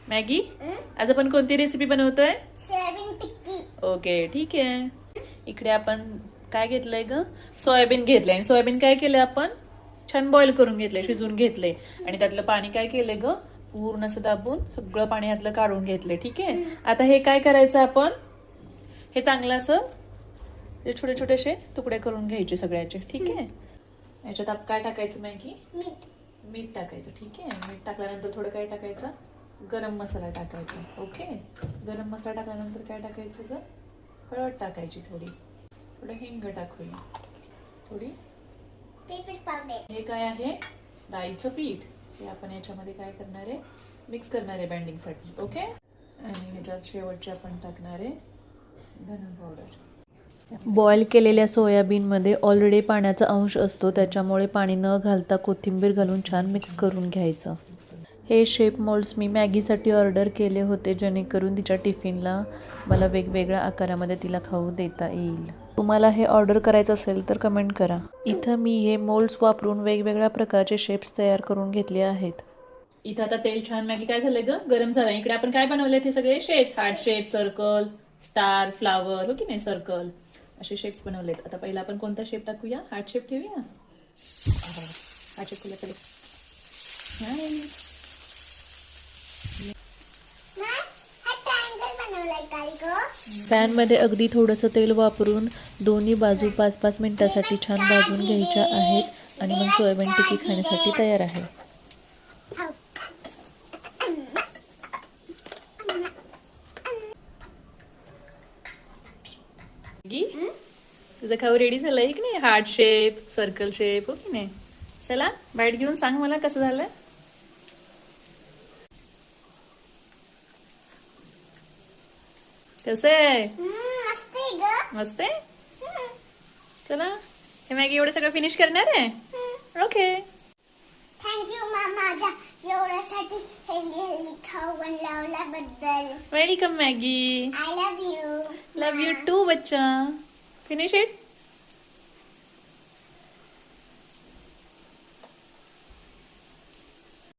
Maggi आज आपण कोणती रेसिपी बनवतोय? सोयाबीन टिक्की. ओके ठीक आहे. इकडे आपण काय घेतलंय ग? सोयाबीन घेतलंय. आणि सोयाबीन काय केलंय आपण? छान बॉईल करून घेतलंय, शिजवून घेतलंय. आणि त्यातलं पाणी काय केलंय ग? पूर्ण असं दाबून सगळं पाणी यातलं काढून घेतलंय. ठीक आहे. आता हे काय करायचं आपण? हे चांगलं असं छोटे छोटेसे तुकडे करून घ्यायचे सगळ्याचे. ठीक आहे. याच्यात आपण काय टाकायचं मॅगी? मीठ टाकायचं. ठीक आहे. मीठ टाकल्यानंतर थोडं काय टाकायचं? गरम मसाला टाकायचा. ओके. गरम मसाला टाकल्यानंतर काय टाकायचं ग? हळद टाकायची थोडी. थोडं हिंग टाकूया. थोडी पेपर पावडर. हे काय आहे? डाळीचं पीठ. हे आपण याच्यामध्ये काय करणार आहे? मिक्स करणार आहे बाइंडिंगसाठी. ओके. आणि ह्याच्यात शेवटचे आपण टाकणार आहे धना पावडर. बॉईल केलेल्या सोयाबीनमध्ये ऑलरेडी पाण्याचा अंश असतो, त्याच्यामुळे पाणी न घालता कोथिंबीर घालून छान मिक्स करून घ्यायचं. हे शेप मोल्ड्स मी मॅगीसाठी ऑर्डर केले होते, जेणेकरून तिच्या टिफिनला मला वेगवेगळ्या आकारामध्ये तिला खाऊ देता येईल. तुम्हाला हे ऑर्डर करायचं असेल तर कमेंट करा. इथं मी हे मोल्ड्स वापरून वेगवेगळ्या प्रकारचे शेप्स तयार करून घेतले आहेत. इथं आता तेल छान मॅगी काय झालंय ग? गरम झालं. इकडे आपण काय बनवले? ते सगळे shapes, heart shape, circle, star, flower, हो की नाही, सर्कल असे शेप्स बनवलेत. आता पहिला आपण कोणता शेप टाकूया? हार्ट शेप ठेवूया. हार्ट शेप केल्याकडे पॅन मध्ये अगदी थोडंसं तेल वापरून दोन्ही बाजू 5-5 मिनिटासाठी छान भाजून घ्यायच्या आहेत. आणि मग सोयाबीन टिक्की खाण्यासाठी तयार आहे. तुझं खाऊ रेडी झालंय की नाही? हार्ट शेप, सर्कल शेप, हो की नाही? चला बाईट घेऊन सांग मला कसं झालं. कसं आहे? मस्त आहे. चला हे मॅगी एवढं सगळं फिनिश करणार आहे. ओके. थँक्यू माझ्या एवढ्यासाठी हेल्दी हेल्दी खाऊ बनवल्याबद्दल. Welcome Maggi. I love you. Love you too बच्चा. Finish it.